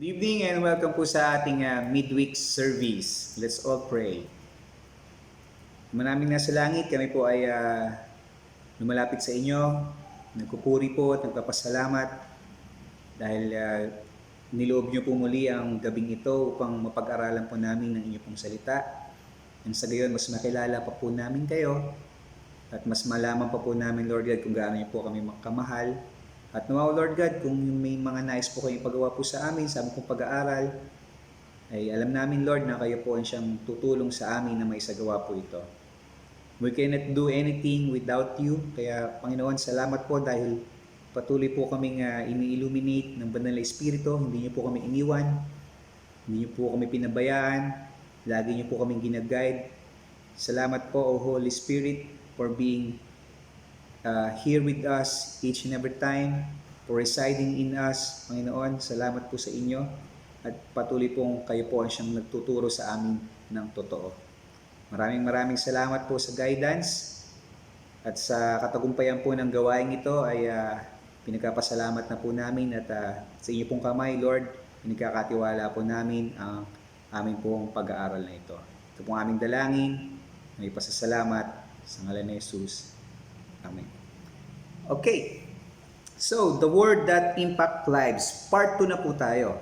Good evening and welcome po sa ating midweek service. Let's all pray. Manaming nasa langit, kami po ay lumalapit sa inyo. Nagpupuri po at nagpapasalamat dahil niloob niyo po muli ang gabing ito upang mapag-aralan po namin ng inyong pong salita. And sa gayon, mas makilala pa po namin kayo at mas malaman pa po namin, Lord God, kung gaano niyo po kami makamahal. At nawa, Lord God, kung may mga nais po kayong pagawa po sa amin, sa aming pong pag-aaral, ay alam namin, Lord, na kayo po ang siyang tutulong sa amin na maisagawa po ito. We cannot do anything without you. Kaya, Panginoon, salamat po dahil patuloy po kaming ini-illuminate ng Banal na Espiritu. Hindi niyo po kami iniwan. Hindi niyo po kami pinabayaan. Lagi niyo po kaming ginaguide. Salamat po, O Holy Spirit, for being here with us each and every time, for residing in us. Panginoon, salamat po sa inyo at patuloy pong kayo po ang siyang nagtuturo sa amin ng totoo. Maraming salamat po sa guidance at sa katagumpayan po ng gawain ito ay pinagkapasalamat na po namin at sa inyo pong kamay, Lord, pinagkakatiwala po namin ang aming pong pag-aaral na ito. Ito pong aming dalangin, may pasasalamat sa ngalan ni Jesus. Amen. Okay. So, the word that impact lives. Part 2 na po tayo.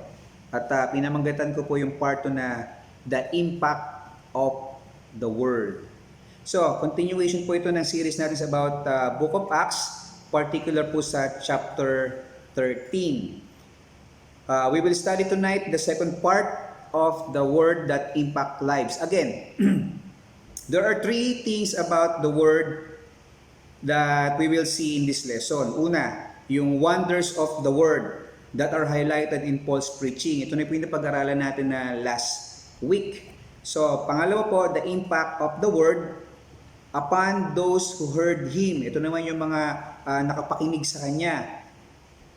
At pinamanggatan ko po yung part 2 na the impact of the word. So, continuation po ito ng series natin about Book of Acts, particular po sa chapter 13. We will study tonight the second part of the word that impact lives. Again, there are three things about the word that we will see in this lesson. Una, yung wonders of the word that are highlighted in Paul's preaching. Ito na yung pinapag-aralan natin na last week. So, pangalawa po, the impact of the word upon those who heard him. Ito naman yung mga nakapakinig sa kanya.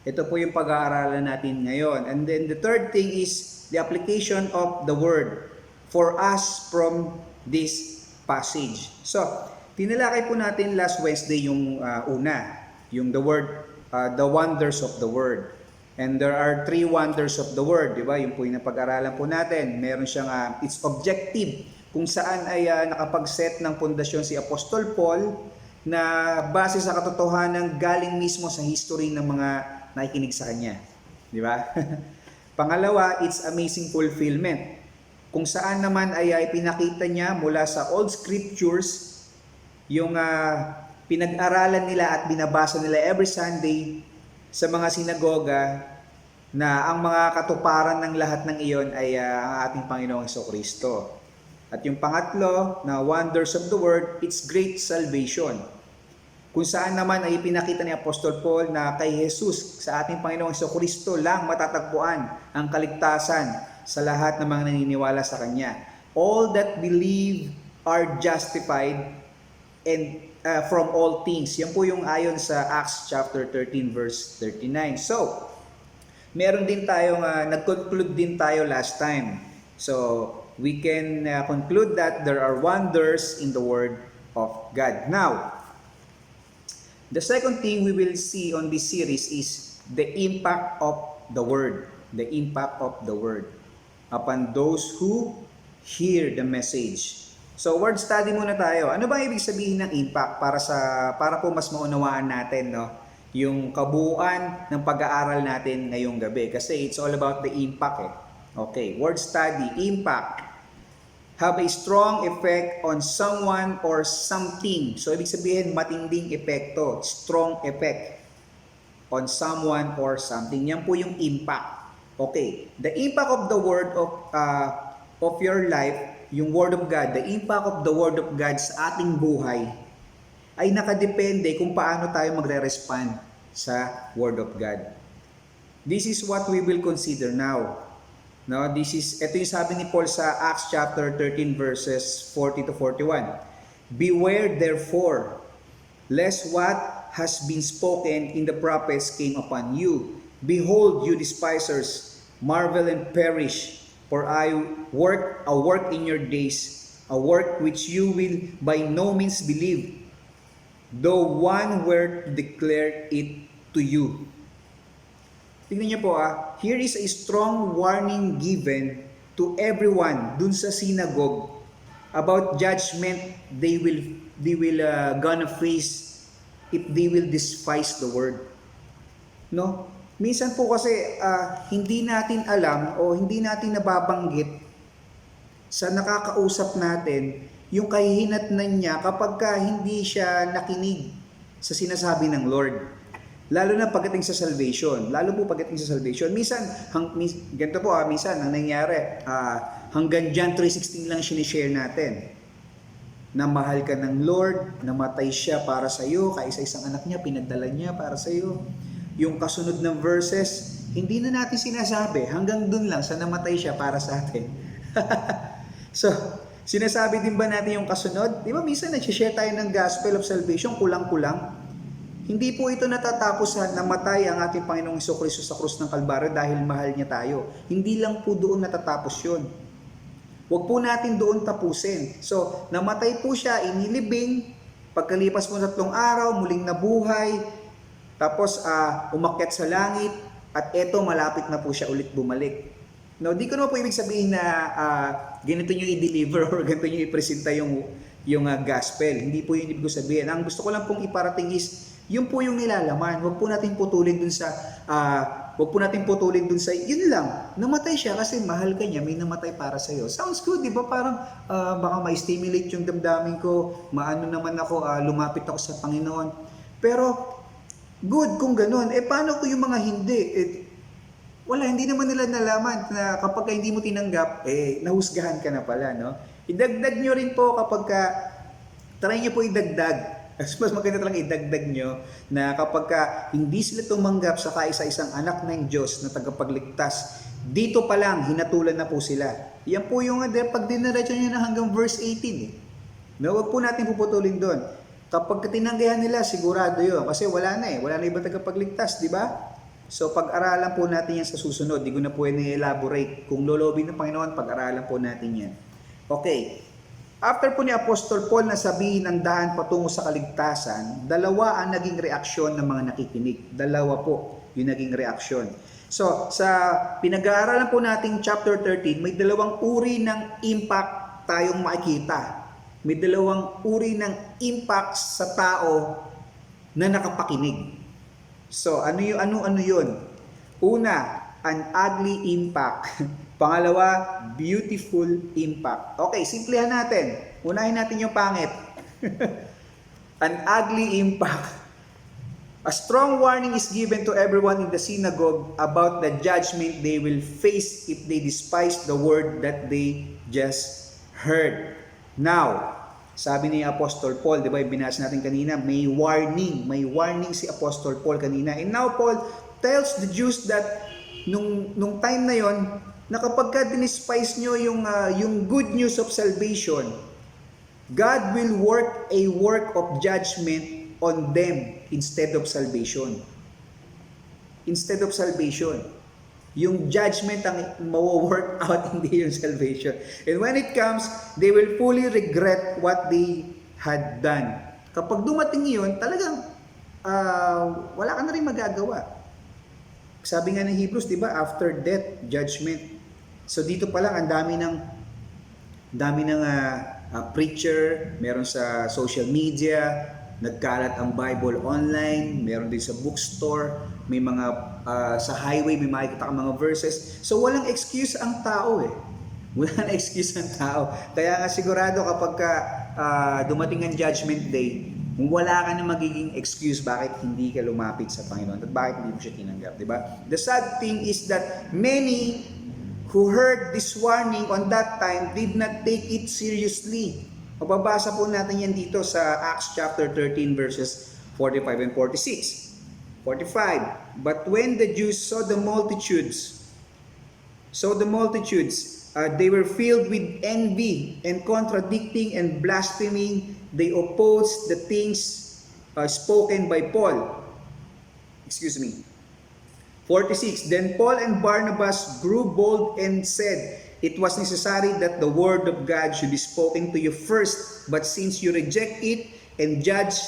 Ito po yung pag-aaralan natin ngayon. And then the third thing is the application of the word for us from this passage. So, tinalakay po natin last Wednesday yung yung the wonders of the word. And there are three wonders of the word, di ba? Yung po yung napag-aralan po natin. Meron siyang its objective, kung saan ay nakapag-set ng pundasyon si Apostol Paul na base sa katotohanan galing mismo sa history ng mga nakikinig sa kanya. Di ba? Pangalawa, its amazing fulfillment. Kung saan naman ay pinakita niya mula sa Old Scriptures yung pinag-aralan nila at binabasa nila every Sunday sa mga sinagoga na ang mga katuparan ng lahat ng iyon ay ang ating Panginoong Jesucristo. At yung pangatlo na wonders of the word, it's great salvation. Kung saan naman ay pinakita ni Apostol Paul na kay Jesus, sa ating Panginoong Jesucristo lang matatagpuan ang kaligtasan sa lahat ng mga naniniwala sa Kanya. All that believe are justified and from all things. Yan po yung ayon sa Acts chapter 13 verse 39. So, meron din tayong nag-conclude din tayo last time. So, we can conclude that there are wonders in the word of God. Now, the second thing we will see on this series is the impact of the word. The impact of the word upon those who hear the message. So, word study muna tayo. Ano ba ibig sabihin ng impact para po mas maunawaan natin, no? Yung kabuuan ng pag-aaral natin ngayong gabi. Kasi it's all about the impact eh. Okay, word study, impact. Have a strong effect on someone or something. So, ibig sabihin matinding epekto, strong effect on someone or something. Yan po yung impact. Okay, the impact of the word of your life, yung Word of God, the impact of the Word of God sa ating buhay ay nakadepende kung paano tayo magre-respond sa Word of God. This is what we will consider now. No, ito yung sabi ni Paul sa Acts chapter 13 verses 40 to 41. Beware therefore, lest what has been spoken in the prophets came upon you. Behold, you despisers, marvel and perish. For I work a work in your days, a work which you will by no means believe, though one were to declare it to you. Tingnan niyo po here is a strong warning given to everyone dun sa synagogue about judgment they will gonna face if they will despise the word. No? Minsan po kasi hindi natin alam o hindi natin nababanggit sa nakakausap natin yung kahihinatnan niya kapag hindi siya nakinig sa sinasabi ng Lord. Lalo na pagdating sa salvation. Lalo po pagdating sa salvation. Minsan, ganito po minsan ang nangyari, hanggang John 3:16 lang sinishare natin. Na mahal ka ng Lord, namatay siya para sa iyo, kaisa-isang anak niya, pinagdala niya para sa iyo. Yung kasunod ng verses, hindi na natin sinasabi, hanggang dun lang sa namatay siya para sa atin. So, sinasabi din ba natin yung kasunod? Di ba minsan nag-share tayo ng gospel of salvation, kulang-kulang? Hindi po ito natatapos sa namatay ang ating Panginoong Jesucristo sa krus ng Kalbaryo dahil mahal niya tayo. Hindi lang po doon natatapos yun. Huwag po natin doon tapusin. So, namatay po siya, inilibing, pagkalipas po 3 araw, muling nabuhay, tapos umakyat sa langit, at eto malapit na po siya ulit bumalik. No, di ko naman po ibig sabihin na ganito nyo i-deliver or ganito nyo i-presenta yung gospel. Hindi po yun ibig sabihin. Ang gusto ko lang pong iparating is, yun po yung nilalaman. Huwag po natin putulin dun sa, yun lang, namatay siya kasi mahal ka niya, may namatay para sa iyo. Sounds good, di ba? Parang baka ma-stimulate yung damdamin ko, maano naman ako, lumapit ako sa Panginoon. Pero, good kung ganun. Paano ko yung mga hindi? Wala, hindi naman nila nalaman na kapag hindi mo tinanggap, nahusgahan ka na pala, no? Idagdag nyo rin po kapag try nyo po idagdag. Mas maganda talagang idagdag nyo na kapag hindi sila tumanggap sa kaisa-isang anak ng Diyos na tagapagligtas, dito pa lang, hinatulan na po sila. Yan po yung pag dinaretso nyo na hanggang verse 18. No, huwag po natin puputulin doon. Kapag tinanggihan nila, sigurado yun. Kasi wala na wala na ibang tagapagligtas, di ba? So pag-aralan po natin yan sa susunod. Di ko na po i-elaborate. Kung lolobin ng Panginoon, pag-aralan po natin yan. Okay. After po ni Apostol Paul na sabihin ang daan patungo sa kaligtasan, 2 ang naging reaksyon ng mga nakikinig. 2 po yung naging reaksyon. So, sa pinag-aaralan po nating chapter 13, may 2 uri ng impact tayong makikita. May 2 uri ng impact sa tao na nakapakinig. So, ano yun? Una, an ugly impact. Pangalawa, beautiful impact. Okay, simplihan natin. Unahin natin yung pangit. An ugly impact. A strong warning is given to everyone in the synagogue about the judgment they will face if they despise the word that they just heard. Now, sabi ni Apostol Paul, di ba, binasa natin kanina, may warning si Apostol Paul kanina. And now Paul tells the Jews that nung time na yon, na kapag dinispise nyo yung good news of salvation, God will work a work of judgment on them instead of salvation. Instead of salvation. Yung judgment ang mawo-work out, hindi yung salvation. And when it comes, they will fully regret what they had done. Kapag dumating yun, talagang wala ka na rin magagawa. Sabi nga ng Hebrews, di ba, after death, judgment. So dito pa lang, ang dami ng preacher, meron sa social media, nagkalat ang Bible online, meron din sa bookstore, may mga sa highway, may makikita kang mga verses. So walang excuse ang tao Walang excuse ang tao. Kaya nga sigurado kapag dumating ang judgment day, wala ka na magiging excuse bakit hindi ka lumapit sa Panginoon at bakit hindi mo siya tinanggap, di ba? The sad thing is that many who heard this warning on that time did not take it seriously. Mababasa po natin yan dito sa Acts chapter 13 verses 45 and 46. 45. But when the Jews saw the multitudes, they were filled with envy and contradicting and blaspheming. They opposed the things spoken by Paul. 46. Then Paul and Barnabas grew bold and said, "It was necessary that the word of God should be spoken to you first, but since you reject it and judge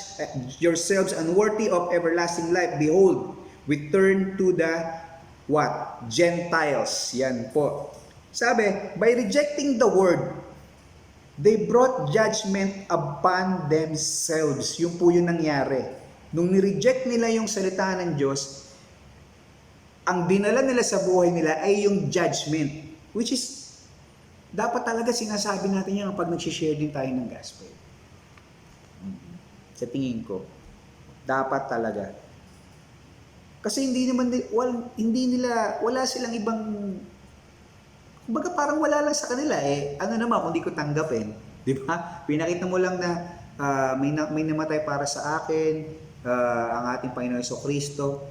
yourselves unworthy of everlasting life, behold, we turn to the what? Gentiles. Yan po. Sabi, by rejecting the word, they brought judgment upon themselves. Yung po yung nangyari. Nung nireject nila yung salita ng Diyos, ang dinala nila sa buhay nila ay yung judgment. Which is, dapat talaga sinasabi natin yan kapag nag-share din tayo ng gospel. Sa tingin ko, dapat talaga. Kasi wala silang ibang, kumbaga parang wala lang sa kanila ano naman kung di ko tanggapin, di ba? Pinakita mo lang na may namatay para sa akin, ang ating Panginoon Jesucristo.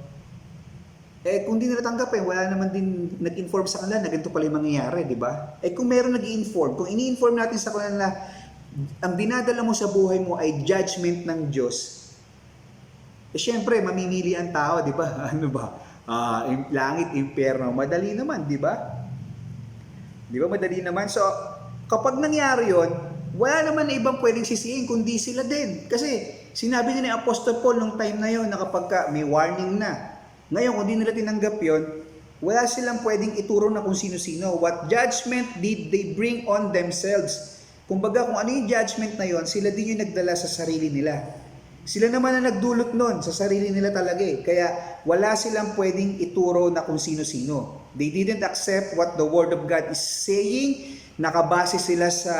Kung di nila tanggapin, wala naman din nag-inform sa kanila na ganito pala yung mangyayari, di ba? Kung meron nag-i-inform, kung ini-inform natin sa kanila na ang dinadala mo sa buhay mo ay judgment ng Diyos, syempre, mamimili ang tao, di ba? Ano ba? Langit, impyerno, madali naman, di ba? Di ba, madali naman. So, kapag nangyari yon, wala naman na ibang pwedeng sisihin, kundi sila din. Kasi, sinabi niya ni Apostle Paul nung time na yon na kapag may warning na. Ngayon, kung di nila tinanggap yon, wala silang pwedeng ituro na kung sino-sino. What judgment did they bring on themselves? Kumbaga, kung ano yung judgment na yon, sila din yung nagdala sa sarili nila. Sila naman na nagdulot nun sa sarili nila talaga Kaya wala silang pwedeng ituro na kung sino-sino. They didn't accept what the Word of God is saying. Nakabase sila sa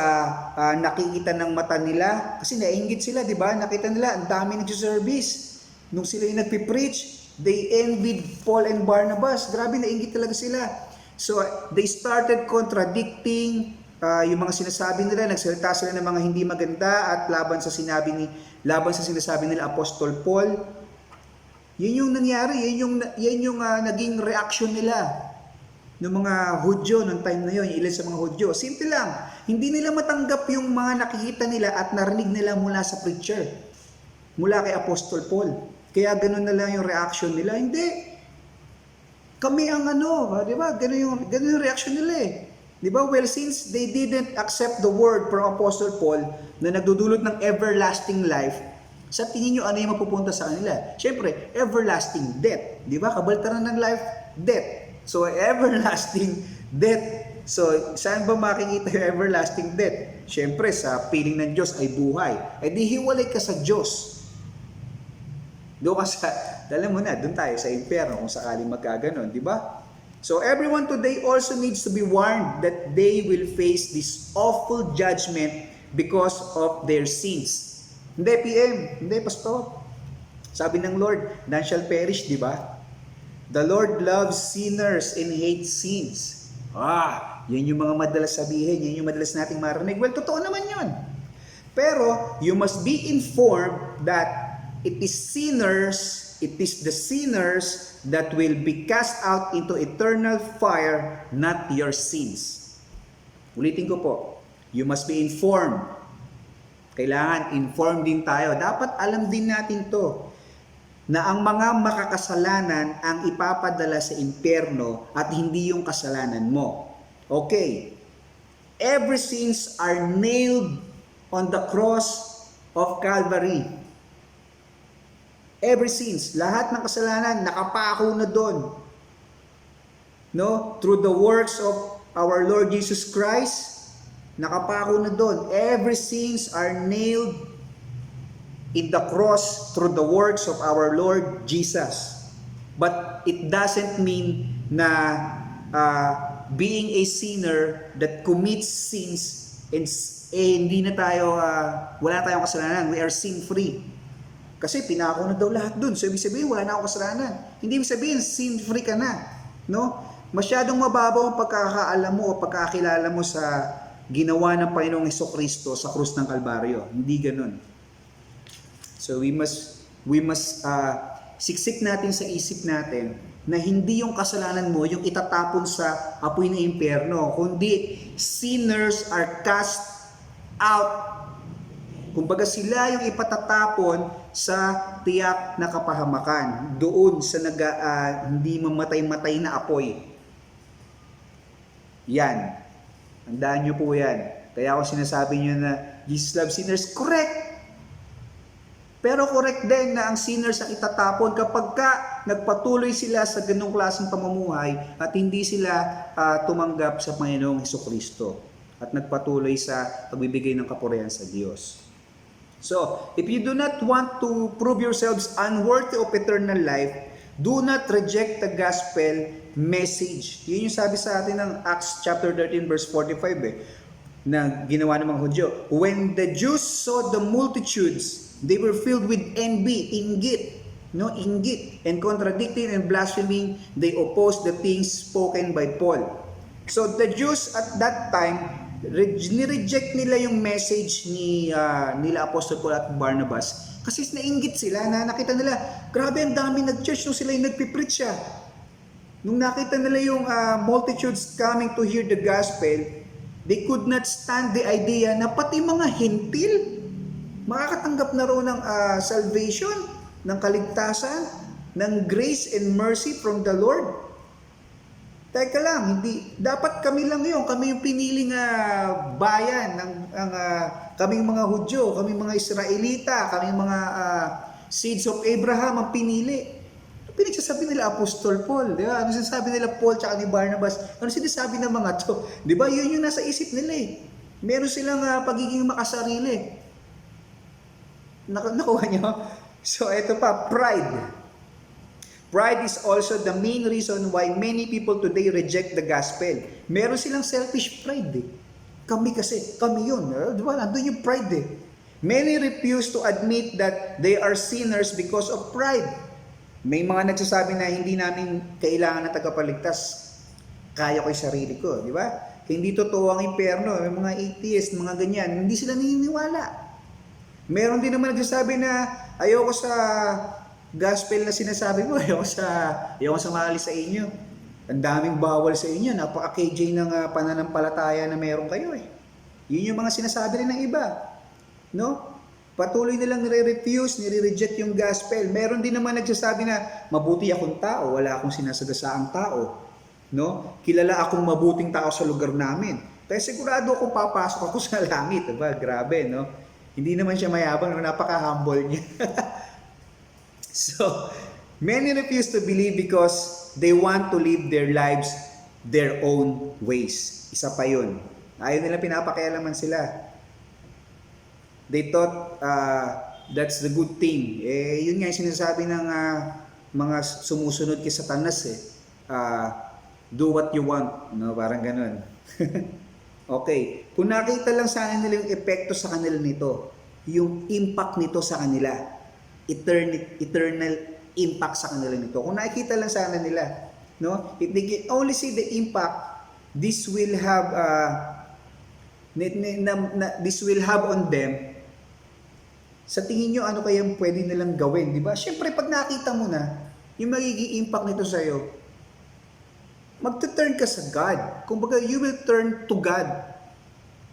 nakikita ng mata nila. Kasi nainggit sila, di ba? Nakita nila, ang dami nag-service. Nung sila yung nagpipreach, they envied Paul and Barnabas. Grabe, nainggit talaga sila. So, they started contradicting yung mga sinasabi nila, nagsalita sila ng mga hindi maganda at laban sa sinasabi nila Apostol Paul. Yun yung nangyari, yan yung naging reaction nila ng mga Hudyo noong time na yun, yung ilan sa mga Hudyo. Simple lang, hindi nila matanggap yung mga nakikita nila at narinig nila mula sa preacher, mula kay Apostol Paul. Kaya ganun na lang yung reaction nila. Hindi, kami ang di ba? Ganun yung reaction nila Di ba? Well, since they didn't accept the word from Apostle Paul na nagdudulot ng everlasting life, sa tingin nyo ano yung mapupunta sa kanila? Siyempre, everlasting death. Di ba? Kabaltaran ng life, death. So, everlasting death. So, saan ba makikita yung everlasting death? Siyempre, sa piling ng Diyos ay buhay. Di hiwalay ka sa Diyos. Doon ka alam mo na, doon tayo sa impyerno kung sakaling magkaganon, di ba? So everyone today also needs to be warned that they will face this awful judgment because of their sins. Hindi, PM, hindi, Pastor. Sabi ng Lord, none shall perish, di ba? The Lord loves sinners and hates sins. Yan yung mga madalas sabihin, yan yung madalas nating marinig. Well, totoo naman yun. Pero, you must be informed that it is the sinners that will be cast out into eternal fire, not your sins. Ulitin ko po, you must be informed. Kailangan informed din tayo. Dapat alam din natin to, na ang mga makakasalanan ang ipapadala sa impyerno at hindi yung kasalanan mo. Okay. Every sins are nailed on the cross of Calvary. Every sins, lahat ng kasalanan nakapako na doon. No? Through the works of our Lord Jesus Christ, nakapako na doon. Every sins are nailed in the cross through the works of our Lord Jesus. But it doesn't mean na being a sinner that commits sins and hindi na tayo, wala tayong kasalanan. We are sin-free. Kasi pinako na daw lahat dun. So, ibig sabihin, wala na akong kasalanan. Hindi ibig sabihin, sin-free ka na. No? Masyadong mababaw ang pagkakaalam mo o pagkakilala mo sa ginawa ng Panginoong Jesucristo sa krus ng Kalbaryo. Hindi ganun. So, we must siksik natin sa isip natin na hindi yung kasalanan mo yung itatapon sa apoy ng impyerno, kundi sinners are cast out. Kumbaga sila yung ipatatapon sa tiyak na kapahamakan, doon sa hindi mamatay-matay na apoy. Yan. Tandaan nyo po yan. Kaya ako sinasabi nyo na Jesus loves sinners, correct. Pero correct din na ang sinners ang itatapon kapag ka nagpatuloy sila sa ganung klaseng pamumuhay at hindi sila tumanggap sa Panginoong Hesukristo at nagpatuloy sa pagbibigay ng kapurihan sa Diyos. So, if you do not want to prove yourselves unworthy of eternal life, do not reject the gospel message. Yun yung sabi sa atin ng Acts chapter 13 verse 45 na ginawa ng mga Hudyo. When the Jews saw the multitudes, they were filled with envy, inggit, and contradicting and blaspheming, they opposed the things spoken by Paul. So the Jews at that time, nireject nila yung message nila Apostle Paul at Barnabas kasi nainggit sila na nakita nila, grabe ang dami nag-church nung sila yung nagpipreach siya. Nung nakita nila yung multitudes coming to hear the gospel, they could not stand the idea na pati mga hentil makakatanggap na rin ng salvation, ng kaligtasan, ng grace and mercy from the Lord. Teka lang, hindi dapat kami lang yun, kami yung piniling bayan kaming mga Hudyo, kaming mga Israelita, kaming mga seeds of Abraham ang pinili. Pinagsasabi nila Apostol Paul, di ba? Ano sinasabi nila Paul tsaka ni Barnabas? Ano sinasabi ng mga to? Di ba? Yun yung nasa isip nila eh. Meron silang pagiging makasarili. Nakuha nyo? So, ito pa, pride. Pride is also the main reason why many people today reject the gospel. Meron silang selfish pride eh. Kami yun. Di ba? Nandun yung pride eh. Many refuse to admit that they are sinners because of pride. May mga nagsasabi na hindi namin kailangan ng tagapagligtas. Kaya ko yung sarili ko, di ba? Hindi totoo ang impyerno. May mga atheist, mga ganyan. Hindi sila naniniwala. Meron din naman nagsasabi na ayoko sa gospel na sinasabi mo, ayoko sa mali sa inyo. Ang daming bawal sa inyo. Napaka-KJ ng pananampalataya na meron kayo eh. Yun yung mga sinasabi rin ng iba. No? Patuloy nilang nire-refuse, nire-reject yung gospel. Meron din naman nagsasabi na mabuti akong tao, wala akong sinasagasaang tao. No? Kilala akong mabuting tao sa lugar namin. Kaya sigurado akong papasok ako sa langit. Diba? Grabe, no? Hindi naman siya mayabang, napaka-humble niya. So, many refuse to believe because they want to live their lives their own ways. Isa pa yun. Ayaw nila pinapakialaman sila. They thought that's the good thing. Yun nga yung sinasabi ng mga sumusunod kay Satanas eh. Do what you want. No? Parang ganun. Okay. Kung nakita lang sana nila yung epekto sa kanila nito, yung impact nito sa kanila, eternal impact sa kanila nito. Kung nakikita lang sana nila, no? If they can only see the impact, this will have on them. Sa tingin nyo, ano kayang pwede nilang gawin, di ba? Siyempre, pag nakita mo na, yung magiging impact nito sa'yo, magte-turn ka sa God. Kumbaga, you will turn to God.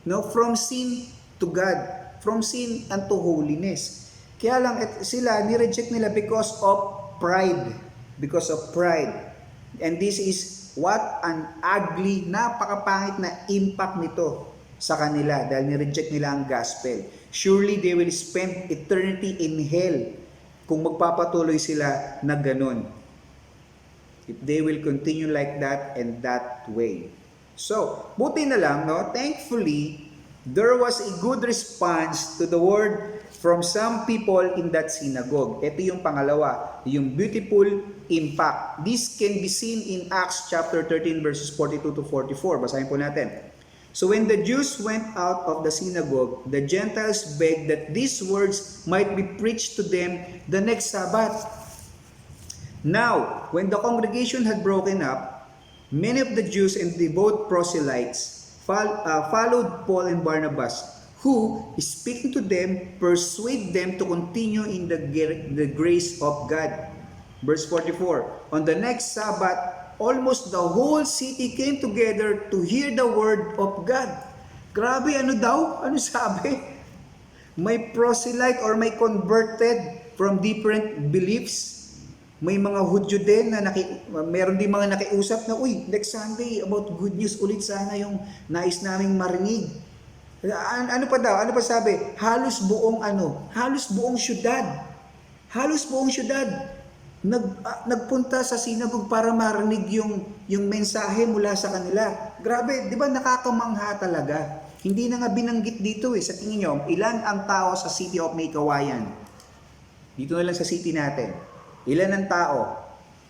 No? From sin to God. From sin unto holiness. Kaya lang, sila, nireject nila because of pride. Because of pride. And this is what an ugly, napakapangit na impact nito sa kanila dahil nireject nila ang gospel. Surely they will spend eternity in hell kung magpapatuloy sila na ganun. If they will continue like that and that way. So, buti na lang, no? Thankfully, there was a good response to the word from some people in that synagogue. Ito yung pangalawa, yung beautiful impact. This can be seen in Acts chapter 13 verses 42 to 44. Basahin po natin. So when the Jews went out of the synagogue, the Gentiles begged that these words might be preached to them the next Sabbath. Now, when the congregation had broken up, many of the Jews and devout proselytes followed Paul and Barnabas, who, speaking to them, persuade them to continue in the grace of God. Verse 44, on the next Sabbath, almost the whole city came together to hear the word of God. Grabe, ano daw? Ano sabi? May proselyte or may converted from different beliefs. May mga Hudyo din na meron din mga nakiusap na, uy, next Sunday about good news ulit sana yung nais naming marinig. Ano pa daw? Ano pa sabi? Halos buong syudad Halos buong syudad nagpunta sa sinagog para marinig yung mensahe mula sa kanila. Grabe, di ba nakakamangha talaga. Hindi na nga binanggit dito sa tingin nyo, ilan ang tao sa City of May Kawayan? Dito na lang sa city natin. Ilan ang tao?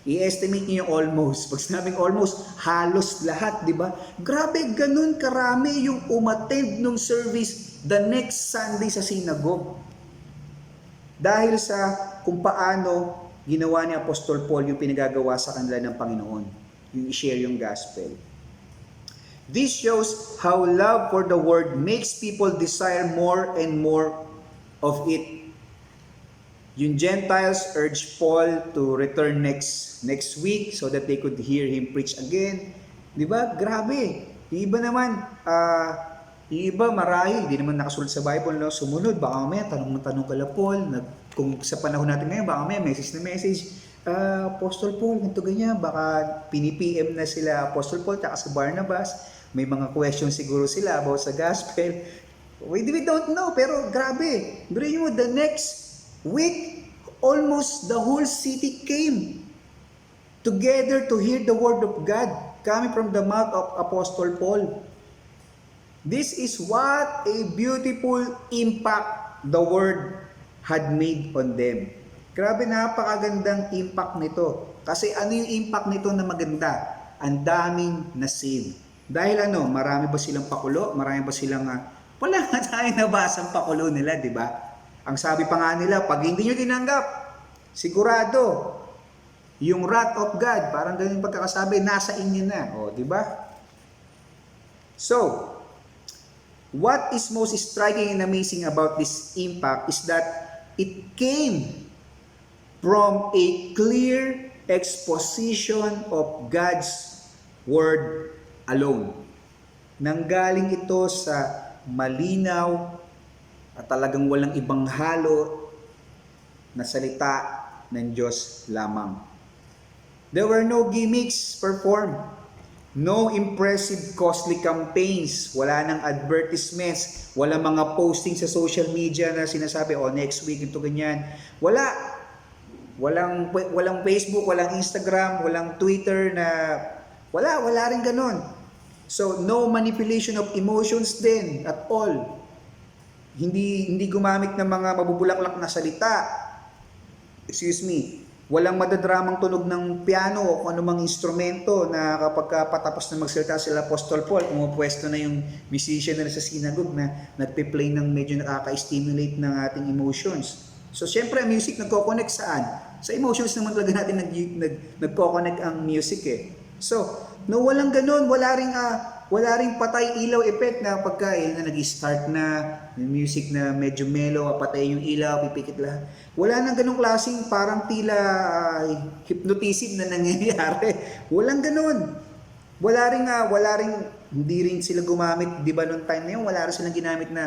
I-estimate niyo yung almost. Pag sinabing almost, halos lahat, di ba? Grabe, ganun karami yung umattend nung service the next Sunday sa synagogue. Dahil sa kung paano ginawa ni Apostol Paul yung pinagagawa sa kanila ng Panginoon. Yung i-share yung gospel. This shows how love for the word makes people desire more and more of it. Yung Gentiles urged Paul to return next week so that they could hear him preach again. Di ba? Grabe. Yung iba naman, yung iba marahil, di naman nakasulat sa Bible, no? Sumunod, baka mamaya, tanong kala Paul, kung sa panahon natin ngayon, baka mamaya, message, Apostle Paul, ganito ganyan, baka pini-PM na sila Apostle Paul, taka sa Barnabas, may mga questions siguro sila about sa gospel. We don't know, pero grabe. Bring mo, the next week, almost the whole city came together to hear the word of God coming from the mouth of Apostle Paul. This is what a beautiful impact the word had made on them. Grabe, napakagandang impact nito. Kasi ano yung impact nito na maganda? Ang daming na-save. Dahil marami ba silang pakulo? Marami ba silang, wala nga tayong nabasang pakulo nila, di ba? Ang sabi pa nga nila, pag hindi nyo tinanggap, sigurado, yung wrath of God, parang ganun yung pagkakasabi, nasa inyo na. O, di ba? So, what is most striking and amazing about this impact is that it came from a clear exposition of God's word alone. Nanggaling ito sa malinaw at talagang walang ibang halo na salita ng Diyos lamang. There were no gimmicks performed, no impressive costly campaigns, wala nang advertisements, wala mga posting sa social media na sinasabi, next week ito ganyan. Walang Facebook, walang Instagram, walang Twitter na wala rin ganun. So no manipulation of emotions din at all. Hindi gumamit ng mga mabubulaklak na salita. Walang madadramang tunog ng piano o kung anumang instrumento na kapag patapos na magsalita sila Apostol Paul, pumupwesto na yung musician na sa synagogue na nagpe-play ng medyo nakaka-stimulate ng ating emotions. So syempre, music nagko-connect saan? Sa emotions naman talaga natin nagko-connect ang music . So, walang ganun, wala ring patay ilaw effect na pagka nag-start na yung music na medyo mellow, patay yung ilaw, pipikit lahat. Wala nang ganung klaseng parang tila hypnotism na nangyayari. Walang ganun. Wala ring hindi rin sila gumamit, di ba noong time na yun, wala rin silang ginamit na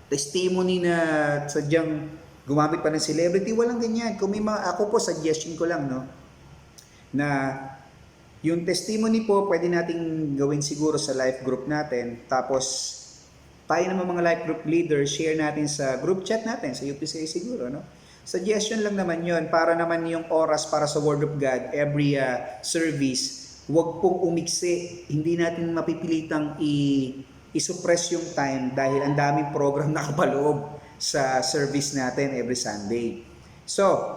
testimony na sadyang gumamit pa ng celebrity, walang ganyan. Kung may ako po, suggestion ko lang, na yung testimony po, pwede nating gawin siguro sa life group natin. Tapos, tayo naman mga life group leaders, share natin sa group chat natin, sa UPCA siguro, Suggestion lang naman yon para naman yung oras para sa Word of God, every service, huwag pong umiksi. Hindi natin mapipilitang i-suppress yung time dahil ang daming program nakapaloob sa service natin every Sunday. So,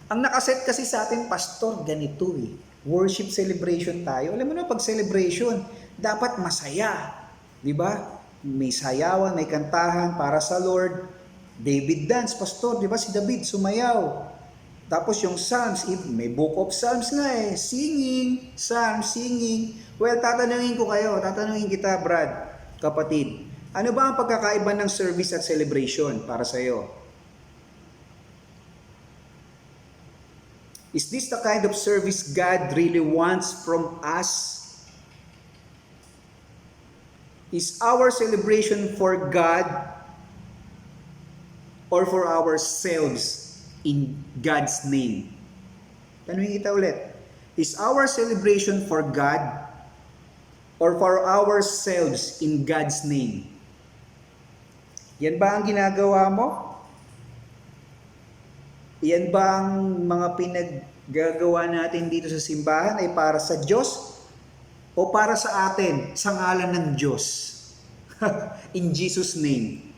ang nakaset kasi sa atin, pastor, ganito worship celebration tayo. Alam mo na, pag celebration, dapat masaya. Di ba? May sayawan, may kantahan para sa Lord. David dance, pastor, di ba? Si David sumayaw. Tapos yung Psalms, may book of Psalms nga singing, Psalms, singing. Well, tatanungin kita, Brad, kapatid. Ano ba ang pagkakaiba ng service at celebration para sa iyo? Is this the kind of service God really wants from us? Is our celebration for God or for ourselves in God's name? Tanungin kita ulit. Is our celebration for God or for ourselves in God's name? Yan ba ang ginagawa mo? Iyan ba ang mga pinaggagawa natin dito sa simbahan ay para sa Diyos o para sa atin sa ngalan ng Diyos? In Jesus' name.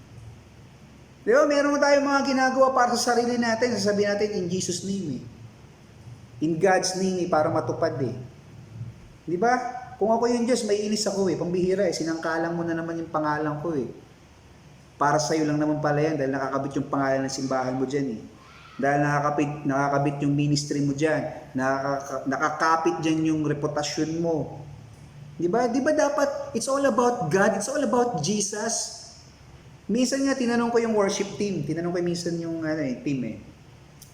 Di ba, meron tayong mga ginagawa para sa sarili natin, sasabihin natin in Jesus' name eh. In God's name eh, para matupad eh. Di ba? Kung ako yung Diyos, may inis ako eh. Pambihira eh, sinangkalang mo na naman yung pangalan ko eh. Para sa'yo lang naman pala yan dahil nakakabit yung pangalan ng simbahan mo dyan eh. Dahil nakakabit yung ministry mo dyan. Nakakapit dyan yung reputasyon mo. Di ba? Di ba dapat, it's all about God, it's all about Jesus. Minsan nga, tinanong ko yung worship team. Tinanong ko minsan yung team eh.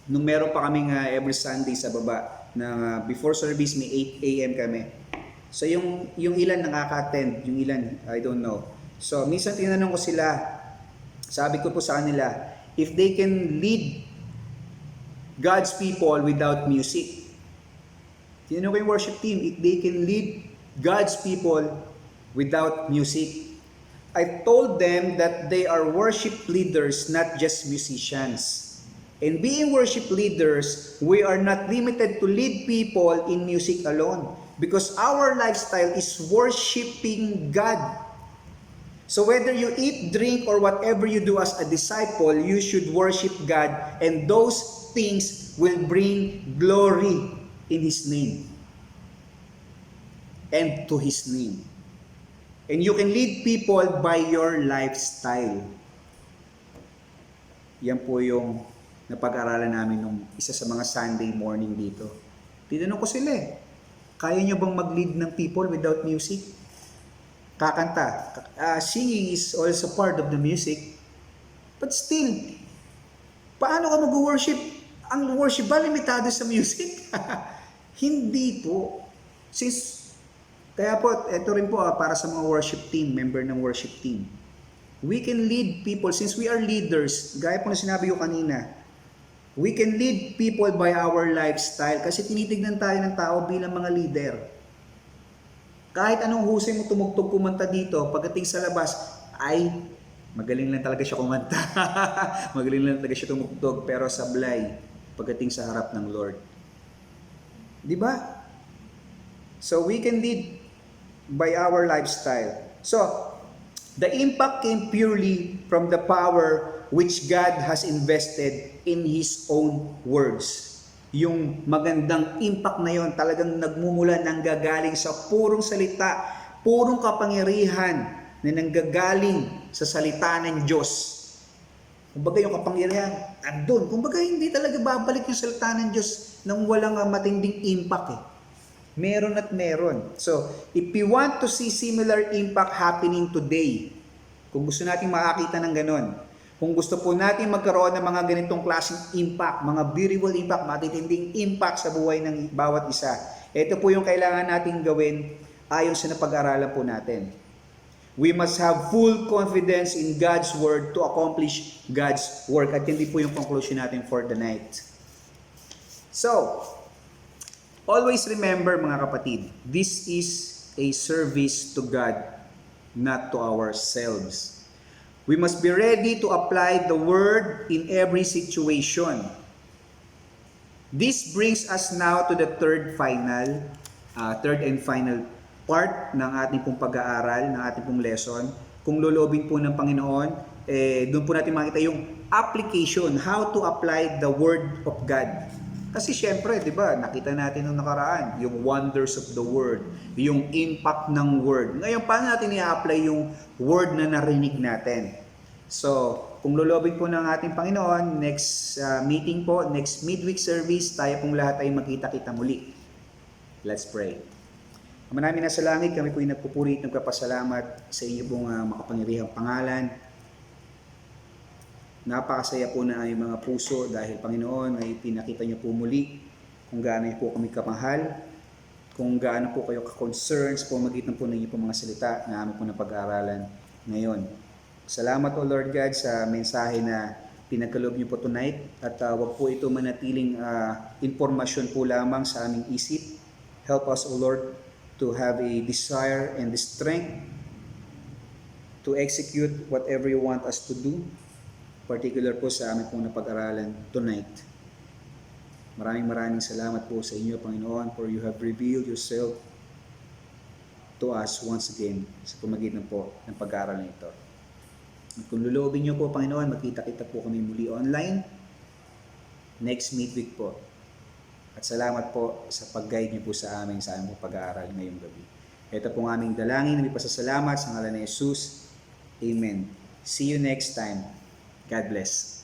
Nung meron pa kaming every Sunday sa baba, na before service may 8 a.m. kami. So yung ilan nakaka-attend, yung ilan, I don't know. So minsan tinanong ko sila, sabi ko po sa kanila, if they can lead God's people without music. Tinanong ko yung worship team, if they can lead God's people without music. I told them that they are worship leaders, not just musicians. And being worship leaders, we are not limited to lead people in music alone. Because our lifestyle is worshiping God. So whether you eat, drink, or whatever you do as a disciple, you should worship God. And those things will bring glory in His name. And to His name. And you can lead people by your lifestyle. Yan po yung napag-aralan namin nung isa sa mga Sunday morning dito. Tinanong ko sila eh, kaya nyo bang mag-lead ng people without music? Kakanta. Singing is also part of the music. But still, paano ka mag-worship? Ang worship ba limitado sa music? Hindi po. Kaya po, ito rin po para sa mga worship team, member ng worship team. We can lead people, since we are leaders, gaya po na sinabi ko kanina, we can lead people by our lifestyle kasi tinitignan tayo ng tao bilang mga leader. Kahit anong husay mo tumugtog kumanta dito, pagdating sa labas, ay magaling lang talaga siya kumanta. Magaling lang talaga siya tumugtog, pero sablay pagdating sa harap ng Lord. Di ba? So we can lead by our lifestyle. So, the impact came purely from the power which God has invested in His own words. Yung magandang impact na yon talagang nagmumula, nanggagaling sa purong salita, purong kapangyarihan na nanggagaling sa salita ng Diyos. Kumbaga yung kapangyarihan, andun. Kumbaga hindi talaga babalik yung salita ng Diyos nang walang matinding impact eh. Meron at meron. So, if we want to see similar impact happening today, kung gusto natin makakita ng ganon, kung gusto po natin magkaroon ng mga ganitong klaseng impact, mga beautiful impact, matitinding impact sa buhay ng bawat isa, ito po yung kailangan natin gawin ayon sa napag-aralan po natin. We must have full confidence in God's Word to accomplish God's work. At hindi po yung conclusion natin for the night. So, always remember mga kapatid, this is a service to God, not to ourselves. We must be ready to apply the Word in every situation. This brings us now to the third and final part ng ating pong pag-aaral, ng ating pong lesson. Kung loloobin po ng Panginoon, doon po natin makita yung application, how to apply the Word of God. Kasi syempre, di ba, nakita natin nung nakaraan, yung wonders of the Word, yung impact ng Word. Ngayon, paano natin i-apply yung Word na narinig natin? So, kung lulobin po ng ating Panginoon, next meeting po, next midweek service, tayo pong lahat ay magkita-kita muli. Let's pray. Ama namin nasa langit, kami po ay nagpupuri at nagpapasalamat sa inyo pong makapangyarihang pangalan. Napakasaya po na aming mga puso dahil Panginoon ay pinakita niyo po muli kung gaano po kami kamahal, kung gaano po kayo ka-concern sa pamamagitan po ng inyo po mga salita na aming po napag-aaralan ngayon. Salamat o Lord God sa mensahe na pinagkaloob niyo po tonight at wag po ito manatiling informasyon po lamang sa aming isip. Help us o Lord to have a desire and the strength to execute whatever you want us to do. Particular po sa amin pong napag-aralan tonight. Maraming salamat po sa inyo, Panginoon, for you have revealed yourself to us once again sa pamagitan po ng pag-aaral nito. At kung luloobin niyo po, Panginoon, magkita-kita po kami muli online next midweek po. At salamat po sa pag-guide niyo po sa aming pag-aaral ngayong gabi. Ito pong aming dalangin na may pasasalamat sa ngalan ni Jesus. Amen. See you next time. God bless.